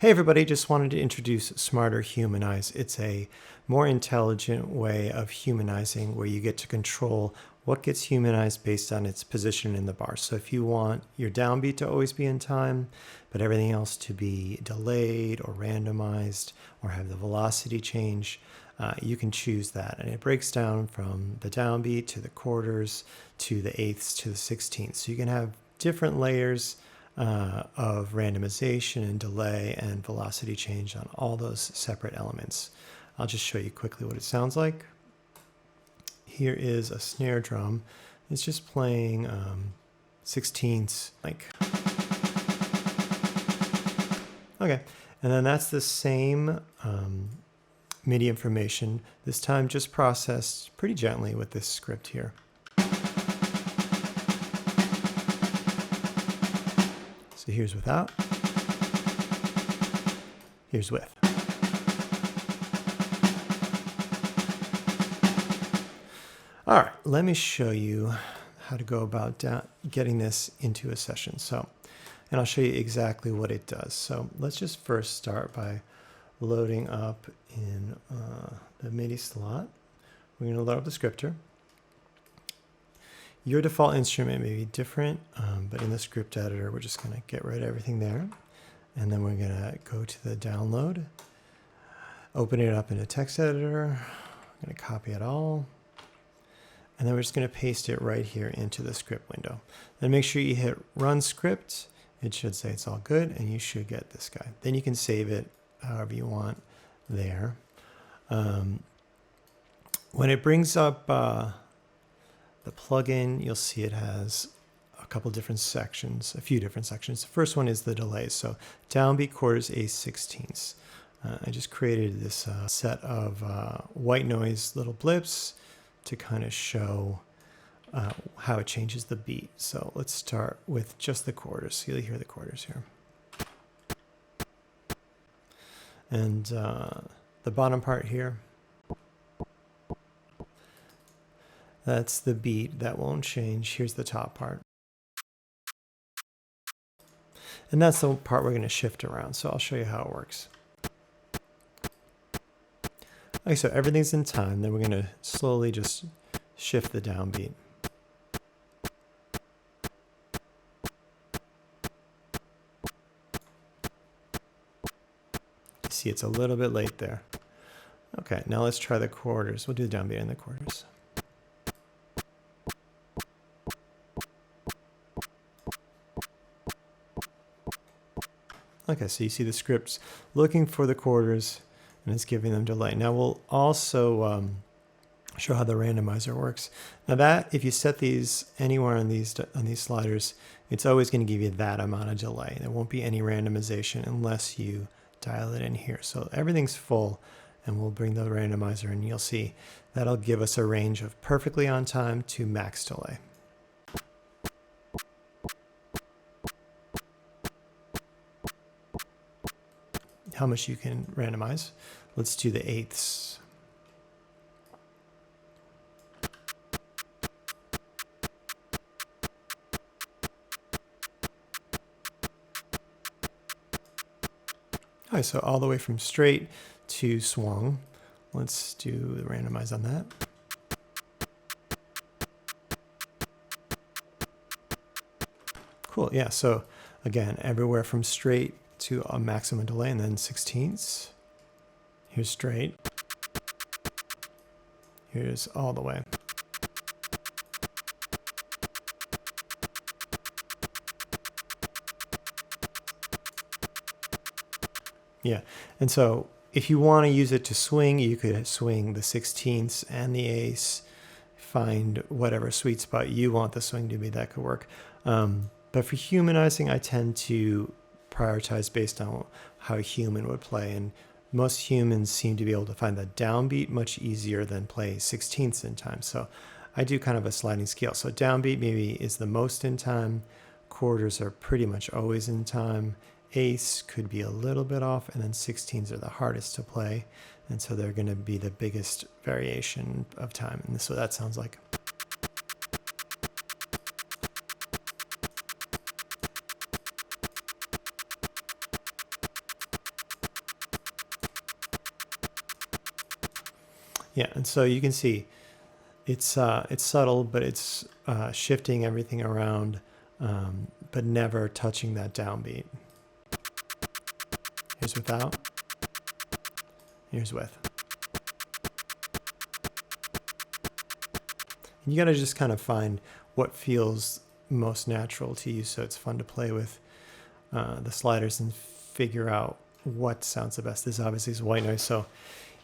Hey everybody, just wanted to introduce SmarterHUMANIZE. It's a more intelligent way of humanizing where you get to control what gets humanized based on its position in the bar. So if you want your downbeat to always be in time, but everything else to be delayed or randomized or have the velocity change, you can choose that. And it breaks down from the downbeat to the quarters to the eighths to the sixteenths. So you can have different layers of randomization and delay and velocity change on all those separate elements. I'll just show you quickly what it sounds like. Here is a snare drum. It's just playing sixteenths, like. Okay, and then that's the same MIDI information, this time just processed pretty gently with this script here. So here's without, here's with. All right, let me show you how to go about getting this into a session. And I'll show you exactly what it does. So let's just first start by loading up in the MIDI slot. We're going to load up the scripter. Your default instrument may be different, but in the script editor, we're just going to get rid of everything there. And then we're going to go to the download, open it up in a text editor. I'm going to copy it all. And then we're just going to paste it right here into the script window. Then make sure you hit run script. It should say it's all good, and you should get this guy. Then you can save it however you want there. When it brings up the plugin, you'll see it has a couple different sections, a few different sections. The first one is the delays. So downbeat, quarters, eighths, sixteenths. I just created this set of white noise little blips to kind of show how it changes the beat. So let's start with just the quarters. You'll hear the quarters here. And the bottom part here, that's the beat. That won't change. Here's the top part. And that's the part we're going to shift around. So I'll show you how it works. Okay, so everything's in time. Then we're going to slowly just shift the downbeat. You see it's a little bit late there. Okay, now let's try the quarters. We'll do the downbeat and the quarters. Okay, so you see the scripts looking for the quarters, and it's giving them delay. Now we'll also show how the randomizer works. Now that, if you set these anywhere on these sliders, it's always going to give you that amount of delay. There won't be any randomization unless you dial it in here. So everything's full, and we'll bring the randomizer in. You'll see that'll give us a range of perfectly on time to max delay. How much you can randomize. Let's do the eighths. All right, so all the way from straight to swung. Let's do the randomize on that. Cool, yeah, so again, everywhere from straight to a maximum delay, and then sixteenths. Here's straight. Here's all the way. Yeah, and so if you want to use it to swing, you could swing the sixteenths and the eighths, find whatever sweet spot you want the swing to be, that could work. But for humanizing, I tend to prioritize based on how a human would play, and most humans seem to be able to find the downbeat much easier than play sixteenths in time. So I do kind of a sliding scale. So downbeat maybe is the most in time, quarters are pretty much always in time, eighths could be a little bit off, and then sixteenths are the hardest to play, and so they're going to be the biggest variation of time. And this is what that sounds like. Yeah, and so you can see it's subtle, but it's shifting everything around, but never touching that downbeat. Here's without. Here's with. And you got to just kind of find what feels most natural to you, so it's fun to play with the sliders and figure out what sounds the best. This obviously is white noise, so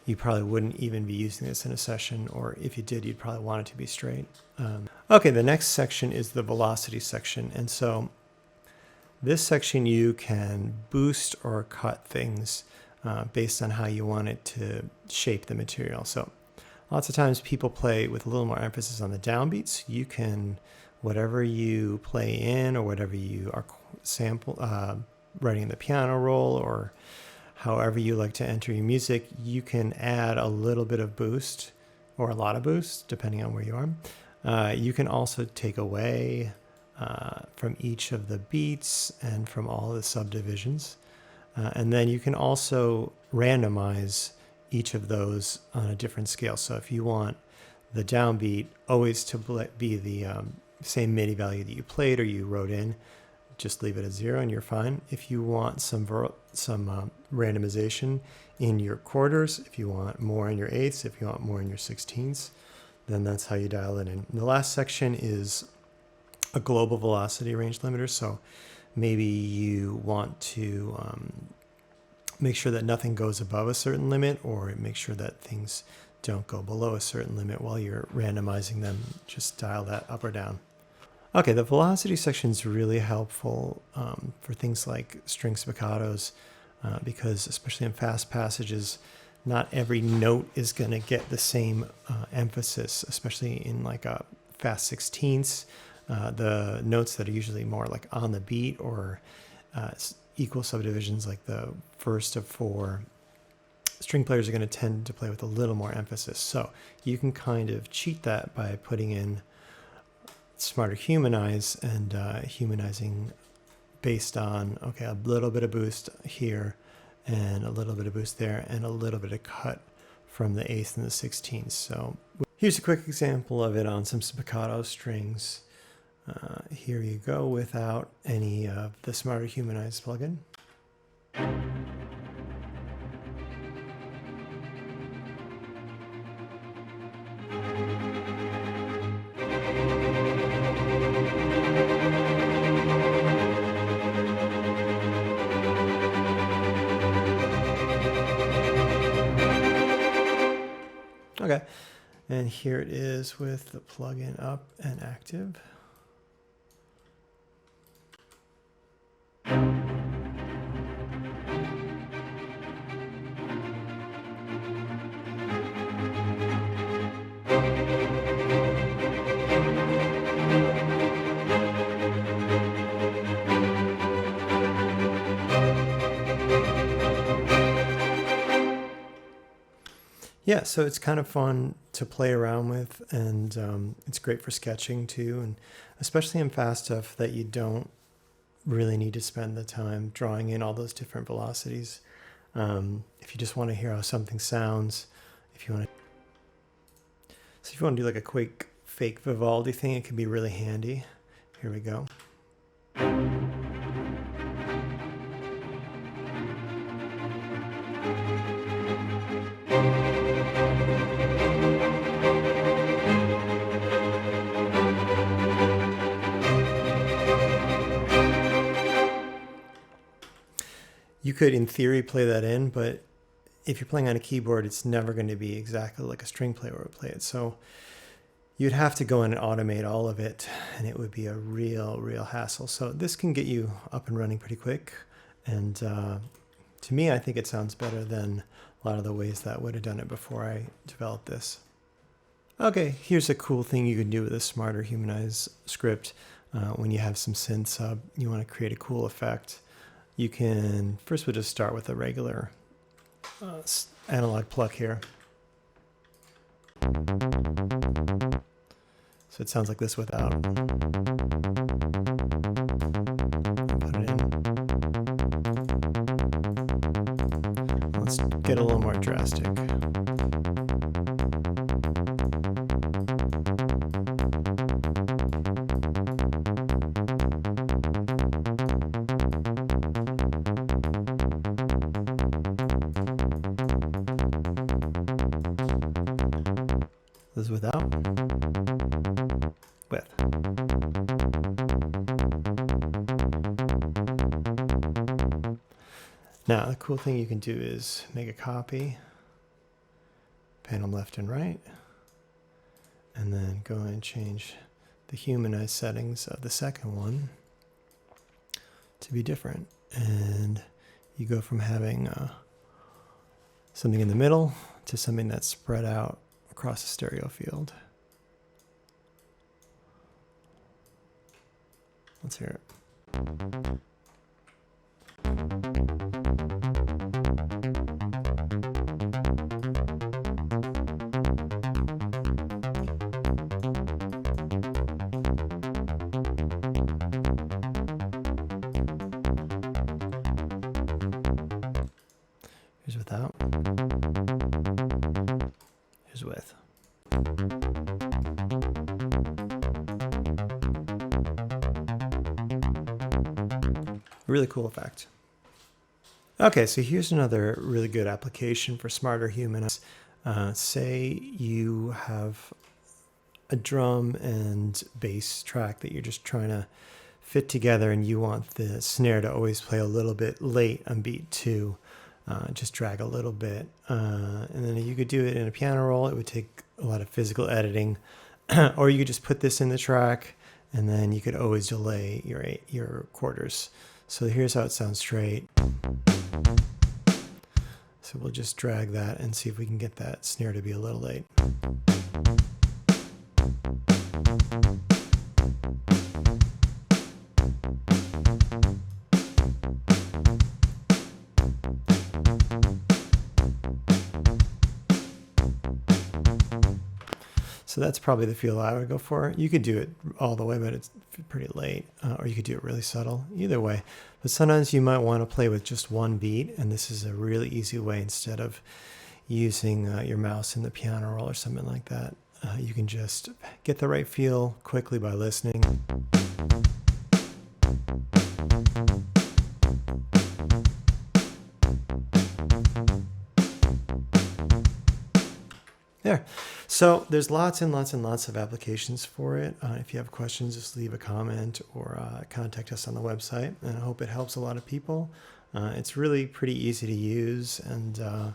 you probably wouldn't even be using this in a session, or if you did, you'd probably want it to be straight. Okay, the next section is the velocity section, and so this section you can boost or cut things based on how you want it to shape the material. So lots of times people play with a little more emphasis on the downbeats. You can, whatever you play in or whatever you are writing the piano roll, or however you like to enter your music, you can add a little bit of boost or a lot of boost, depending on where you are. You can also take away from each of the beats and from all the subdivisions. And then you can also randomize each of those on a different scale. So if you want the downbeat always to be the same MIDI value that you played or you wrote in, just leave it at 0 and you're fine. If you want some randomization in your quarters, if you want more in your eighths, if you want more in your sixteenths, then that's how you dial it in. The last section is a global velocity range limiter. So maybe you want to make sure that nothing goes above a certain limit, or make sure that things don't go below a certain limit while you're randomizing them. Just dial that up or down. Okay, the velocity section is really helpful for things like string spiccatos, because especially in fast passages, not every note is going to get the same emphasis, especially in like a fast sixteenths. The notes that are usually more like on the beat or equal subdivisions, like the first of 4, string players are going to tend to play with a little more emphasis. So you can kind of cheat that by putting in SmarterHUMANIZE and humanizing based on, okay, a little bit of boost here and a little bit of boost there and a little bit of cut from the eighths and the sixteenths. So here's a quick example of it on some spiccato strings. Here you go without any of the SmarterHUMANIZE plugin. Okay, and here it is with the plugin up and active. Yeah, so it's kind of fun to play around with, and it's great for sketching too, and especially in fast stuff that you don't really need to spend the time drawing in all those different velocities. If you just want to hear how something sounds, if you want to do like a quick fake Vivaldi thing, it can be really handy. Here we go. You could, in theory, play that in, but if you're playing on a keyboard, it's never going to be exactly like a string player would play it. So you'd have to go in and automate all of it, and it would be a real hassle. So this can get you up and running pretty quick. And to me, I think it sounds better than a lot of the ways that would have done it before I developed this. Okay, here's a cool thing you can do with a SmarterHUMANIZE script. When you have some synth sub, you want to create a cool effect. You can, first we'll just start with a regular analog pluck here. So it sounds like this without. Put it in. Let's get a little more drastic. is without, with. Now, the cool thing you can do is make a copy, pan them left and right, and then go and change the humanize settings of the second one to be different. And you go from having something in the middle to something that's spread out across the stereo field. Let's hear it. Here's without. Here's with. Really cool effect. Okay, so here's another really good application for SmarterHUMANIZE. Say you have a drum and bass track that you're just trying to fit together, and you want the snare to always play a little bit late on beat 2. Just drag a little bit. And then you could do it in a piano roll. It would take a lot of physical editing. Or you could just put this in the track, and then you could always delay your quarters. So here's how it sounds straight. So we'll just drag that and see if we can get that snare to be a little late. So that's probably the feel I would go for. You could do it all the way, but it's pretty late. Or you could do it really subtle. Either way. But sometimes you might want to play with just one beat, and this is a really easy way instead of using your mouse in the piano roll or something like that. You can just get the right feel quickly by listening. There. So there's lots and lots and lots of applications for it. If you have questions, just leave a comment or contact us on the website. And I hope it helps a lot of people. It's really pretty easy to use, and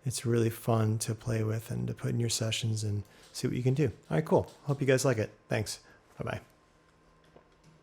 it's really fun to play with and to put in your sessions and see what you can do. All right, cool. Hope you guys like it. Thanks. Bye-bye.